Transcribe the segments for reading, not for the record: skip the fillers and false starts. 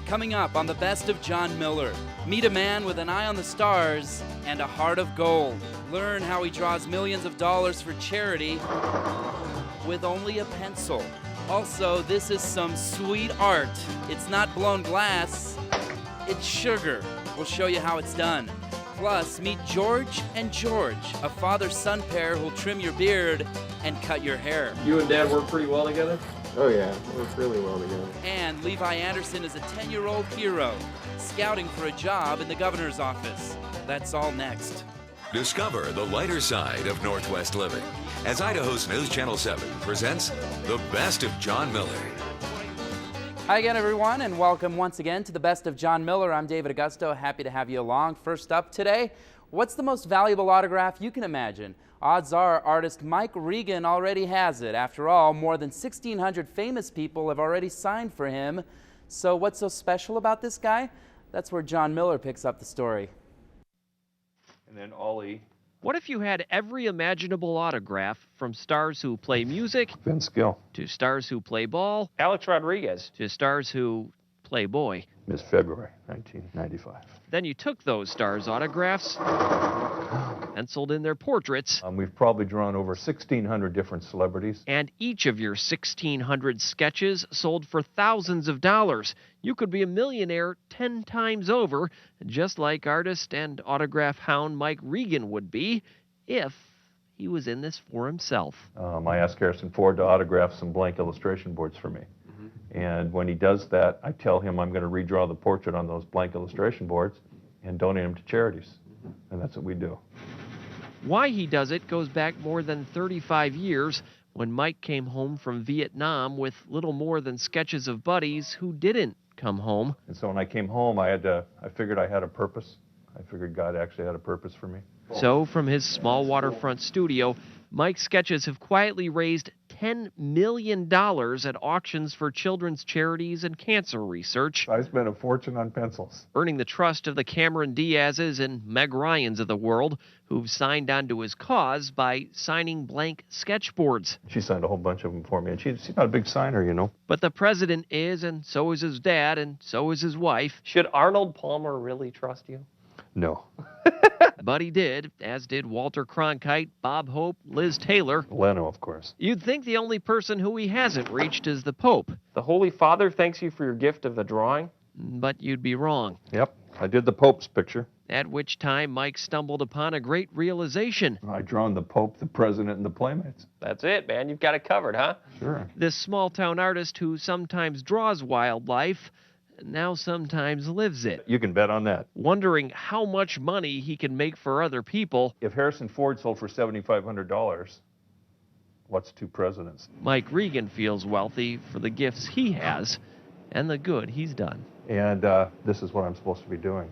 Coming up on the Best of John Miller, meet a man with an eye on the stars and a heart of gold. Learn how he draws millions of dollars for charity with only a pencil. Also, this is some sweet art. It's not blown glass, it's sugar. We'll show you how it's done. Plus, meet George and George, a father-son pair who'll trim your beard and cut your hair. You and Dad work pretty well together? Oh yeah, we work really well together. And Levi Anderson is a 10-year-old hero, scouting for a job in the governor's office. That's all next. Discover the lighter side of Northwest living as Idaho's News Channel 7 presents The Best of John Miller. Hi again, everyone, and welcome once again to The Best of John Miller. I'm David Augusto, happy to have you along. First up today, what's the most valuable autograph you can imagine? Odds are artist Mike Regan already has it. After all, more than 1,600 famous people have already signed for him. So what's so special about this guy? That's where John Miller picks up the story. And then Ollie. What if you had every imaginable autograph, from stars who play music, Vince Gill. to stars who play ball, Alex Rodriguez. to stars who play boy? Miss February, 1995. Then you took those stars' autographs, penciled in their portraits, We've probably drawn over 1,600 different celebrities. and each of your 1,600 sketches sold for thousands of dollars. You could be a millionaire 10 times over, just like artist and autograph hound Mike Regan would be if he was in this for himself. I asked Harrison Ford to autograph some blank illustration boards for me. And when he does that, I tell him I'm going to redraw the portrait on those blank illustration boards and donate them to charities. And that's what we do. Why he does it goes back more than 35 years, when Mike came home from Vietnam with little more than sketches of buddies who didn't come home. And so when I came home, I figured I had a purpose. I figured God actually had a purpose for me. So from his small waterfront studio, Mike's sketches have quietly raised $10 million at auctions for children's charities and cancer research, I spent a fortune on pencils. earning the trust of the Cameron Diaz's and Meg Ryans of the world, who've signed on to his cause by signing blank sketchboards. She signed a whole bunch of them for me, and she's not a big signer, you know. But the president is, and so is his dad, and so is his wife. Should Arnold Palmer really trust you? No. But he did, as did Walter Cronkite, Bob Hope, Liz Taylor. Leno, of course. You'd think the only person who he hasn't reached is the Pope, The Holy Father thanks you for your gift of the drawing. but you'd be wrong. Yep, I did the Pope's picture. At which time Mike stumbled upon a great realization. I drawn the Pope, the President, and the Playmates. That's it, man. You've got it covered, huh? Sure. This small-town artist who sometimes draws wildlife, now sometimes lives it, You can bet on that. wondering how much money he can make for other people. If Harrison Ford sold for $7,500, what's two presidents? Mike Regan feels wealthy for the gifts he has and the good he's done. And this is what I'm supposed to be doing.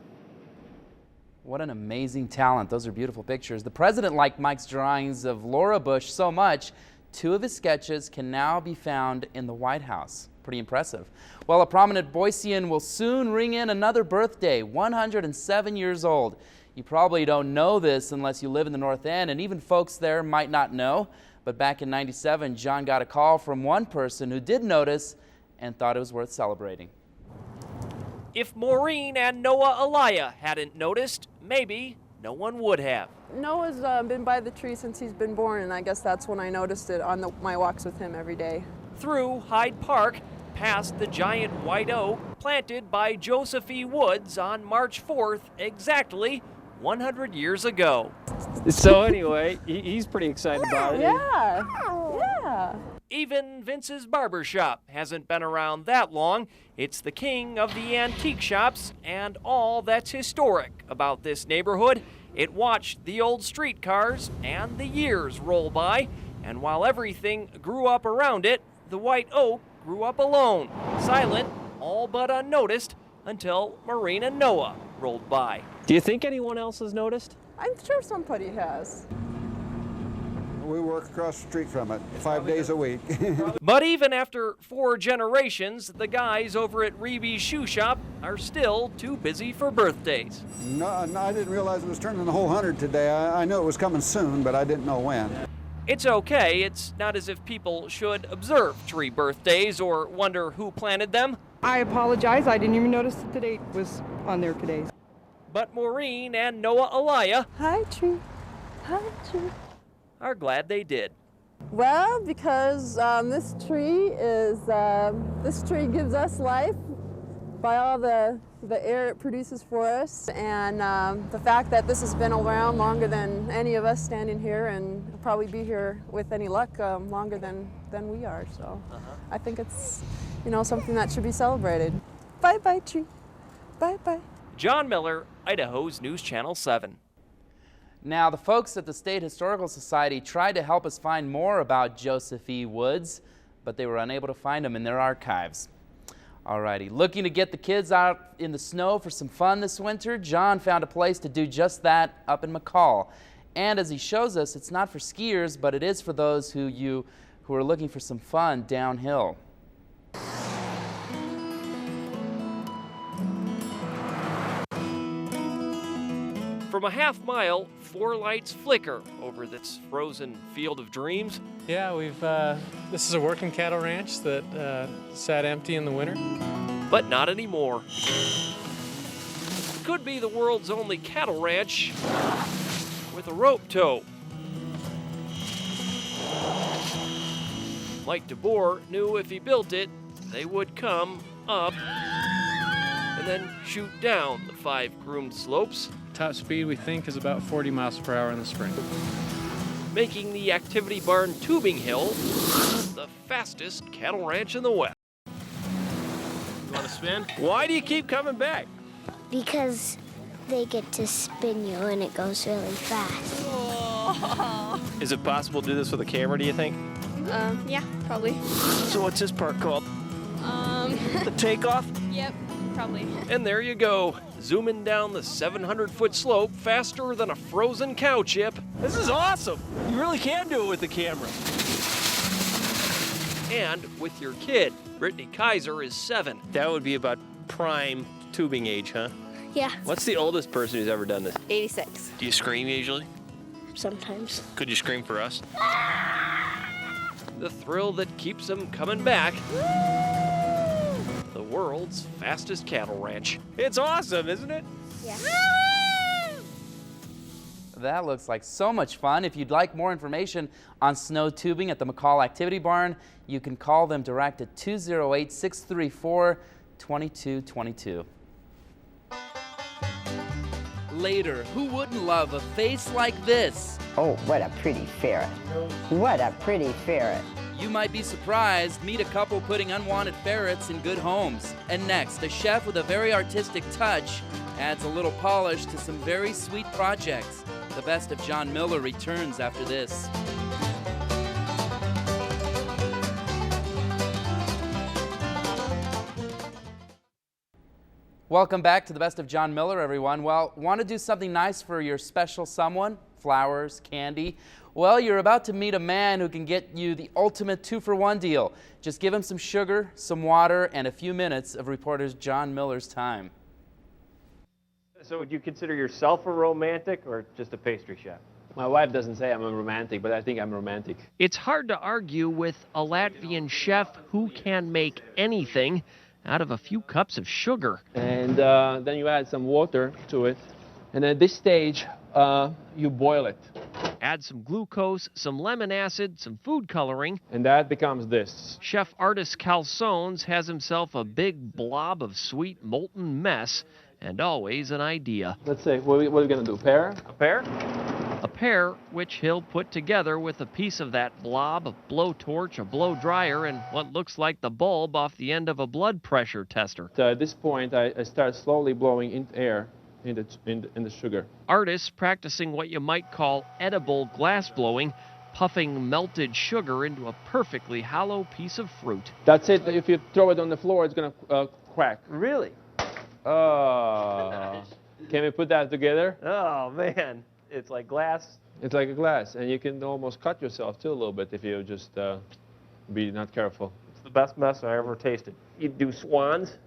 What an amazing talent. Those are beautiful pictures. The president liked Mike's drawings of Laura Bush so much, 2 of his sketches can now be found in the White House. Pretty impressive. Well, a prominent Boisean will soon ring in another birthday, 107 years old. You probably don't know this unless you live in the North End, and even folks there might not know. But back in '97, John got a call from one person who did notice and thought it was worth celebrating. If Maureen and Noah Elia hadn't noticed, maybe no one would have. Noah's been by the tree since he's been born, and I guess that's when I noticed it on my walks with him every day. Through Hyde Park, past the giant white oak planted by Joseph E. Woods on March 4th, exactly 100 years ago. So anyway, he's pretty excited about it. Yeah. Even Vince's barber shop hasn't been around that long. It's the king of the antique shops, and all that's historic about this neighborhood. It watched the old streetcars and the years roll by, and while everything grew up around it, the white oak grew up alone, silent, all but unnoticed, until Maureen and Noah rolled by. Do you think anyone else has noticed? I'm sure somebody has. We work across the street from it 5 days a week. But even after 4 generations, the guys over at Reeby's Shoe Shop are still too busy for birthdays. No, I didn't realize it was turning the whole 100 today. I knew it was coming soon, but I didn't know when. It's okay. It's not as if people should observe tree birthdays or wonder who planted them. I apologize. I didn't even notice that the date was on there today. But Maureen and Noah Alaya Hi, tree. Hi, tree. are glad they did. Well, because this tree gives us life by all the air it produces for us, and the fact that this has been around longer than any of us standing here, and will probably be here with any luck longer than we are. So I think it's, you know, something that should be celebrated. Bye bye, tree. Bye bye. John Miller, Idaho's News Channel 7. Now, the folks at the State Historical Society tried to help us find more about Joseph E. Woods, but they were unable to find him in their archives. Alrighty, looking to get the kids out in the snow for some fun this winter, John found a place to do just that up in McCall. And as he shows us, it's not for skiers, but it is for those who are looking for some fun downhill. From a half mile, 4 lights flicker over this frozen field of dreams. Yeah, this is a working cattle ranch that sat empty in the winter. But not anymore. Could be the world's only cattle ranch with a rope tow. Mike DeBoer knew if he built it, they would come up and then shoot down the 5 groomed slopes. Top speed, we think, is about 40 miles per hour in the spring. Making the Activity Barn Tubing Hill the fastest cattle ranch in the West. You want to spin? Why do you keep coming back? Because they get to spin you and it goes really fast. Is it possible to do this with a camera, do you think? Yeah, probably. So what's this part called? The takeoff? Yep, probably. And there you go, zooming down the 700-foot slope faster than a frozen cow chip. This is awesome. You really can do it with the camera. And with your kid. Brittany Kaiser is 7. That would be about prime tubing age, huh? Yeah. What's the oldest person who's ever done this? 86. Do you scream usually? Sometimes. Could you scream for us? The thrill that keeps them coming back. The world's fastest cattle ranch. It's awesome, isn't it? Yeah. That looks like so much fun. If you'd like more information on snow tubing at the McCall Activity Barn, you can call them direct at 208-634-2222. Later, who wouldn't love a face like this? Oh, what a pretty ferret. What a pretty ferret. You might be surprised. Meet a couple putting unwanted ferrets in good homes. And next, a chef with a very artistic touch adds a little polish to some very sweet projects. The Best of John Miller returns after this. Welcome back to the Best of John Miller, everyone. Well, want to do something nice for your special someone? Flowers, candy? Well, you're about to meet a man who can get you the ultimate 2-for-1 deal. Just give him some sugar, some water, and a few minutes of reporter John Miller's time. So would you consider yourself a romantic or just a pastry chef? My wife doesn't say I'm a romantic, but I think I'm romantic. It's hard to argue with a Latvian chef who can make anything out of a few cups of sugar. And then you add some water to it. And at this stage, you boil it. Add some glucose, some lemon acid, some food coloring. And that becomes this. Chef Artis Calzones has himself a big blob of sweet molten mess, and always an idea. Let's say, what are we going to do, pear? A pear? A pear which he'll put together with a piece of that blob, a blowtorch, a blow dryer, and what looks like the bulb off the end of a blood pressure tester. So at this point, I start slowly blowing in air in the sugar. Artists practicing what you might call edible glass blowing, puffing melted sugar into a perfectly hollow piece of fruit. That's it. If you throw it on the floor, it's going to crack. Really? Oh. Can we put that together? Oh, man. It's like glass. It's like a glass, and you can almost cut yourself too a little bit if you just be not careful. It's the best mess I ever tasted. You do swans?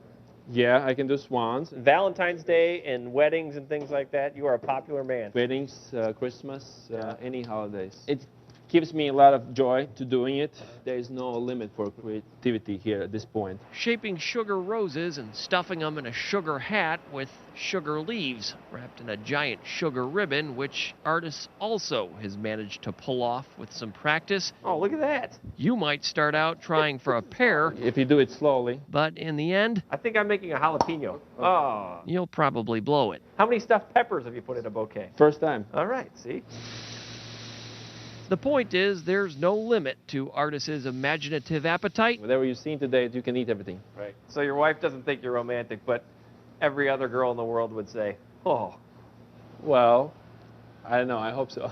Yeah, I can do swans. Valentine's Day and weddings and things like that, you are a popular man. Weddings, Christmas, any holidays. gives me a lot of joy to doing it. There is no limit for creativity here at this point. Shaping sugar roses and stuffing them in a sugar hat with sugar leaves wrapped in a giant sugar ribbon, which artist also has managed to pull off with some practice. Oh, look at that. You might start out trying for a pear. If you do it slowly. But in the end, I think I'm making a jalapeno. Oh. You'll probably blow it. How many stuffed peppers have you put in a bouquet? First time. All right, see? The point is, there's no limit to artists' imaginative appetite. Whatever you've seen today, you can eat everything. Right. So your wife doesn't think you're romantic, but every other girl in the world would say, oh. Well, I don't know. I hope so.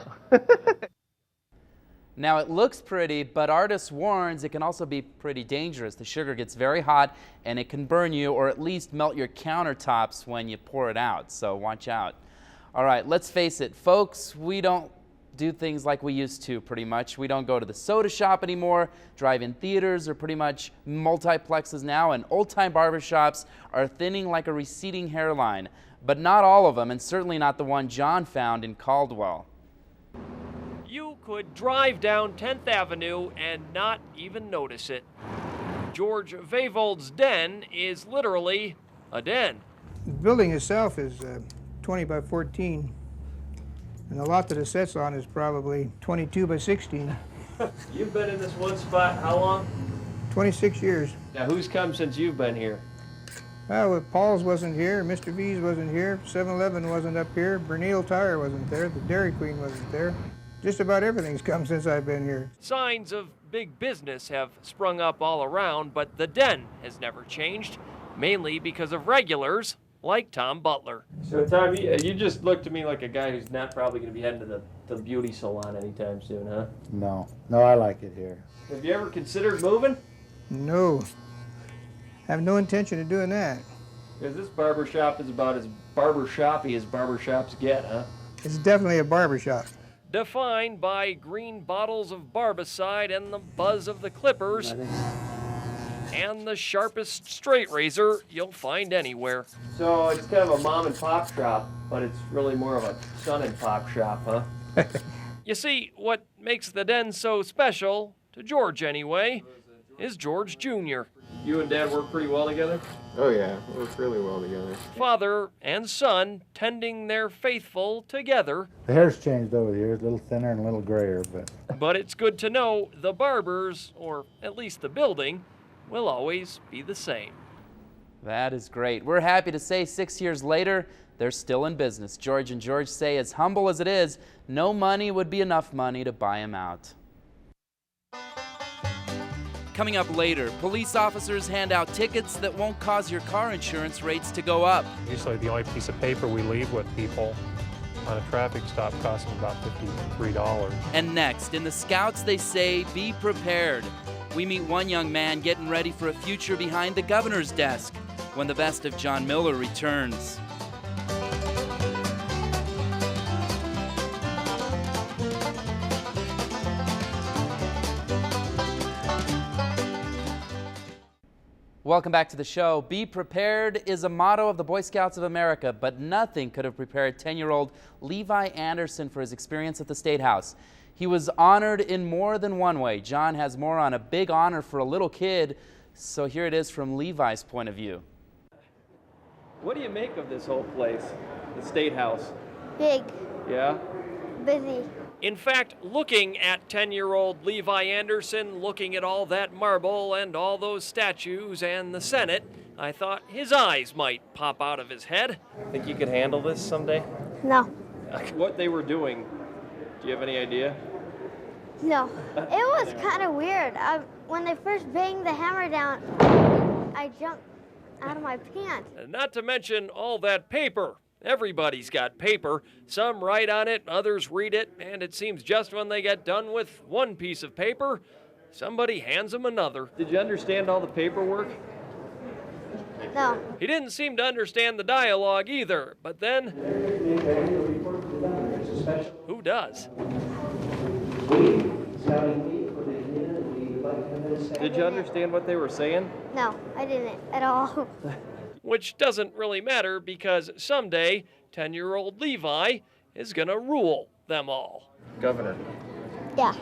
Now it looks pretty, but artist warns it can also be pretty dangerous. The sugar gets very hot and it can burn you or at least melt your countertops when you pour it out, so watch out. All right, let's face it, folks, we don't do things like we used to pretty much. We don't go to the soda shop anymore. Drive-in theaters are pretty much multiplexes now, and old-time barbershops are thinning like a receding hairline. But not all of them, and certainly not the one John found in Caldwell. You could drive down 10th Avenue and not even notice it. George Vavold's den is literally a den. The building itself is 20 by 14. And the lot that it sits on is probably 22 by 16. You've been in this one spot how long? 26 years. Now, who's come since you've been here? Well, Paul's wasn't here, Mr. V's wasn't here, 7-Eleven wasn't up here, Bernal Tire wasn't there, the Dairy Queen wasn't there. Just about everything's come since I've been here. Signs of big business have sprung up all around, but the den has never changed, mainly because of regulars like Tom Butler. So, Tom, you just look to me like a guy who's not probably going to be heading to the beauty salon anytime soon, huh? No, I like it here. Have you ever considered moving? No. I have no intention of doing that. Because this barber shop is about as barber-shoppy as barbershops get, huh? It's definitely a barber shop. Defined by green bottles of Barbicide and the buzz of the clippers, and the sharpest straight razor you'll find anywhere. So it's kind of a mom and pop shop, but it's really more of a son and pop shop, huh? You see, what makes the den so special, to George anyway, is George Jr. You and Dad work pretty well together? Oh yeah, we work really well together. Father and son tending their faithful together. The hair's changed over the years, a little thinner and a little grayer, But it's good to know the barbers, or at least the building, will always be the same. That is great. We're happy to say 6 years later, they're still in business. George and George say, as humble as it is, no money would be enough money to buy him out. Coming up later, police officers hand out tickets that won't cause your car insurance rates to go up. Usually the only piece of paper we leave with people on a traffic stop costs them about $53. And next, in the Scouts, they say, be prepared. We meet one young man getting ready for a future behind the governor's desk when the best of John Miller returns. Welcome back to the show. Be prepared is a motto of the Boy Scouts of America, but nothing could have prepared 10-year-old Levi Anderson for his experience at the State House. He was honored in more than one way. John has more on a big honor for a little kid, so here it is from Levi's point of view. What do you make of this whole place, the State House? Big. Yeah? Busy. In fact, looking at 10-year-old Levi Anderson, looking at all that marble and all those statues and the Senate, I thought his eyes might pop out of his head. Think you could handle this someday? No. What they were doing, do you have any idea? No. It was kind of weird. When they first banged the hammer down, I jumped out of my pants. Not to mention all that paper. Everybody's got paper. Some write on it, others read it, and it seems just when they get done with one piece of paper, somebody hands them another. Did you understand all the paperwork? No. He didn't seem to understand the dialogue either, but then, who does? Did you understand what they were saying? No, I didn't at all. Which doesn't really matter because someday 10-year-old Levi is going to rule them all. Governor, Yeah.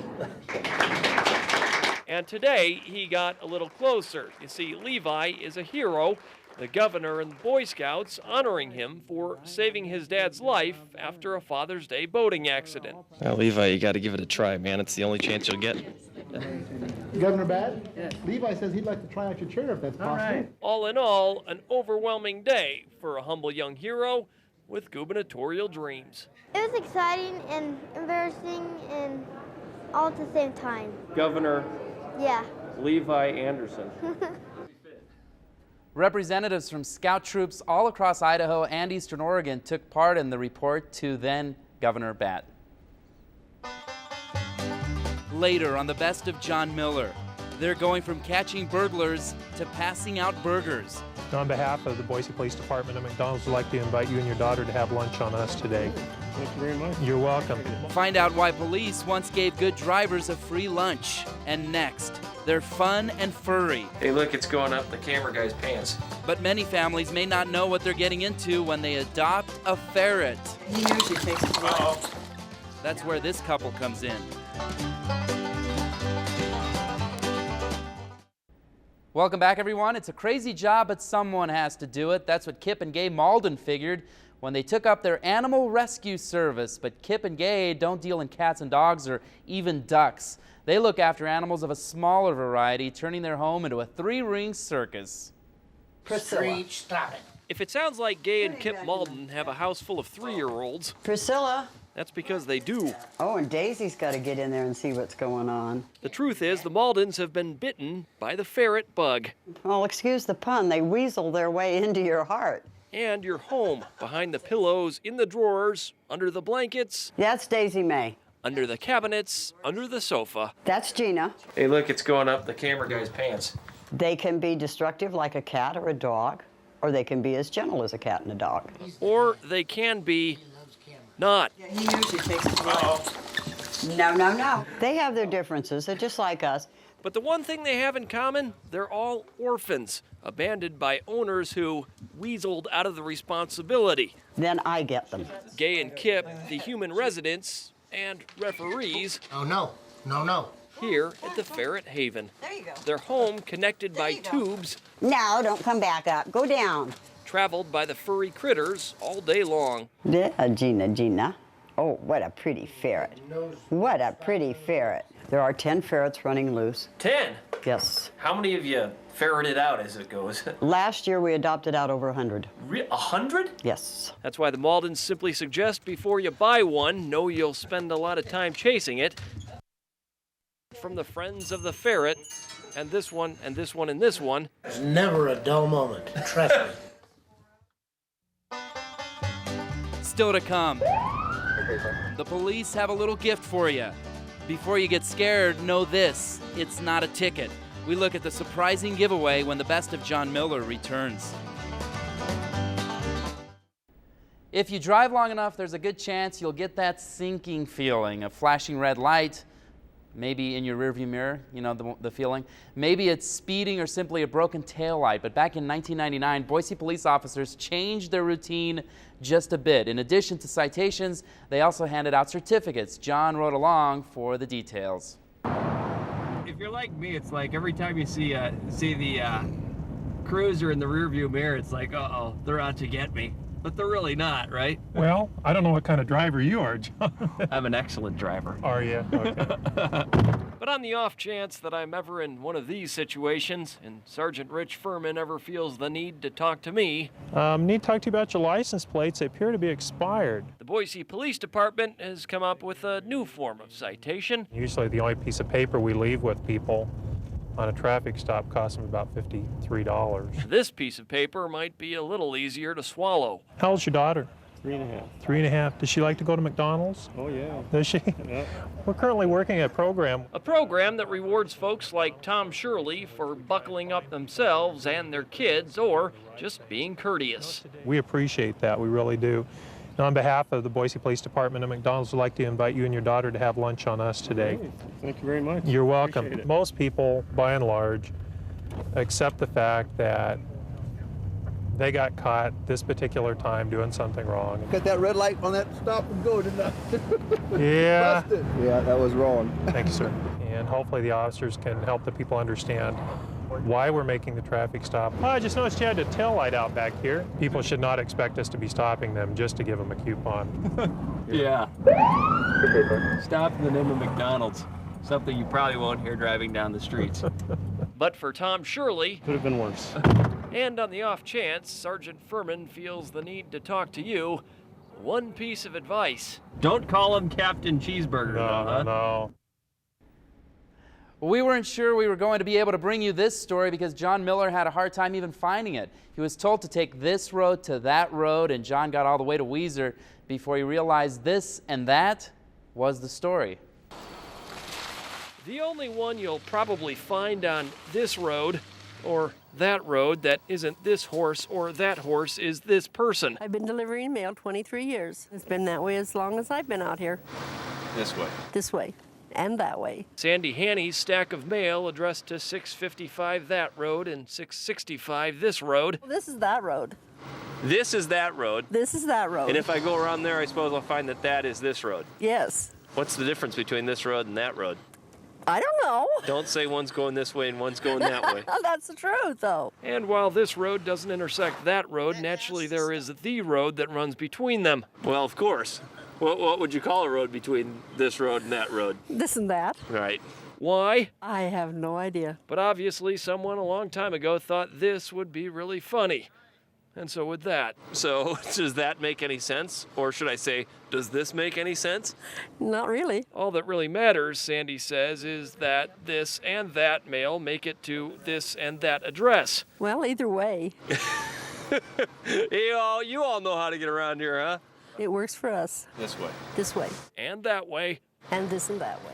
And today, he got a little closer. You see, Levi is a hero. The governor and the Boy Scouts honoring him for saving his dad's life after a Father's Day boating accident. Well, Levi, you got to give it a try, man. It's the only chance you'll get. Governor Bad? Yes. Levi says he'd like to try out your chair if that's possible. Right. All in all, an overwhelming day for a humble young hero with gubernatorial dreams. It was exciting and embarrassing and all at the same time. Governor Yeah. Levi Anderson. Representatives from scout troops all across Idaho and Eastern Oregon took part in the report to then Governor Batt. Later on the Best of John Miller, they're going from catching burglars to passing out burgers. On behalf of the Boise Police Department and McDonald's, would like to invite you and your daughter to have lunch on us today. Thank you very much. You're welcome. Find out why police once gave good drivers a free lunch. And next, they're fun and furry. Hey, look, it's going up the camera guy's pants. But many families may not know what they're getting into when they adopt a ferret. He usually takes his wife. That's where this couple comes in. Welcome back, everyone. It's a crazy job, but someone has to do it. That's what Kip and Gay Malden figured when they took up their animal rescue service. But Kip and Gay don't deal in cats and dogs or even ducks. They look after animals of a smaller variety, turning their home into a three-ring circus. Priscilla. Stop it. If it sounds like Gay and Kip Malden have a house full of 3-year-olds, Priscilla. that's because they do. Oh, and Daisy's got to get in there and see what's going on. The truth is, the Maldens have been bitten by the ferret bug. Well, excuse the pun, they weasel their way into your heart. And your home, behind the pillows, in the drawers, under the blankets. That's Daisy Mae. Under the cabinets, under the sofa. That's Gina. Hey, look, it's going up the camera guy's pants. They can be destructive like a cat or a dog, or they can be as gentle as a cat and a dog. Or they can be not. Yeah, he usually takes his wife. No. They have their differences. They're just like us. But the one thing they have in common, they're all orphans, abandoned by owners who weaseled out of the responsibility. Then I get them. Gay and Kip, the human residents and referees. Oh, no. Here at the Ferret Haven. There you go. Their home connected by tubes. No, don't come back up. Go down. Traveled by the furry critters all day long. Yeah, Gina. Oh, what a pretty ferret. What a pretty ferret. There are 10 ferrets running loose. 10? Yes. How many of you ferreted out as it goes? Last year we adopted out over 100. 100? Yes. That's why the Maldens simply suggest before you buy one, know you'll spend a lot of time chasing it. From the friends of the ferret, and this one, and this one, and this one. There's never a dull moment, trust me. Still to come, the police have a little gift for you. Before you get scared, know this, it's not a ticket. We look at the surprising giveaway when the Best of John Miller returns. If you drive long enough, there's a good chance you'll get that sinking feeling, a flashing red light, maybe in your rearview mirror, you know the feeling. Maybe it's speeding or simply a broken taillight. But back in 1999, Boise police officers changed their routine just a bit. In addition to citations, they also handed out certificates. John rode along for the details. If you're like me, it's like every time you see the cruiser in the rearview mirror, it's like, uh-oh, they're out to get me. But they're really not, right? Well, I don't know what kind of driver you are, John. I'm an excellent driver. Are you? Okay. But on the off chance that I'm ever in one of these situations, and Sergeant Rich Furman ever feels the need to talk to me, Need to talk to you about your license plates. They appear to be expired. the Boise Police Department has come up with a new form of citation. Usually the only piece of paper we leave with people on a traffic stop costs them about $53. This piece of paper might be a little easier to swallow. How old's your daughter? 3.5. 3.5. Does she like to go to McDonald's? Oh, yeah. Does she? Yeah. We're currently working a program. A program that rewards folks like Tom Shirley for buckling up themselves and their kids, or just being courteous. We appreciate that. We really do. And on behalf of the Boise Police Department and McDonald's, would like to invite you and your daughter to have lunch on us today. Thank you very much. You're welcome. Appreciate it. Most people, by and large, accept the fact that They got caught this particular time doing something wrong. Got that red light on that stop and go, didn't I? Yeah. Busted. Yeah, that was wrong. Thank you, sir. And hopefully the officers can help the people understand why we're making the traffic stop. Oh, I just noticed you had a tail light out back here. People should not expect us to be stopping them just to give them a coupon. Yeah. Stop in the name of McDonald's. Something you probably won't hear driving down the streets. But for Tom Shirley, Could have been worse. and on the off chance Sergeant Furman feels the need to talk to you, one piece of advice. Don't call him Captain Cheeseburger, though, No. We weren't sure we were going to be able to bring you this story because John Miller had a hard time even finding it. He was told to take this road to that road, and John got all the way to Weiser before he realized this and that was the story. The only one you'll probably find on this road or that road that isn't this horse or that horse is this person. I've been delivering mail 23 years. It's been that way as long as I've been out here. This way. This way and that way. Sandy Haney's stack of mail addressed to 655 that road and 665 this road. This is that road. This is that road. This is that road. And if I go around there, I suppose I'll find that that is this road. Yes. What's the difference between this road and that road? I don't know. Don't say one's going this way and one's going that way. That's the truth, though. And while this road doesn't intersect that road, naturally there is the road that runs between them. Well, of course. What would you call a road between this road and that road? This and that. Right. Why? I have no idea. But obviously someone a long time ago thought this would be really funny. And so would that. So, does that make any sense? Or should I say, does this make any sense? Not really. All that really matters, Sandy says, is that this and that mail make it to this and that address. Well, either way. You all know how to get around here, huh? It works for us. This way. This way. And that way. And this and that way.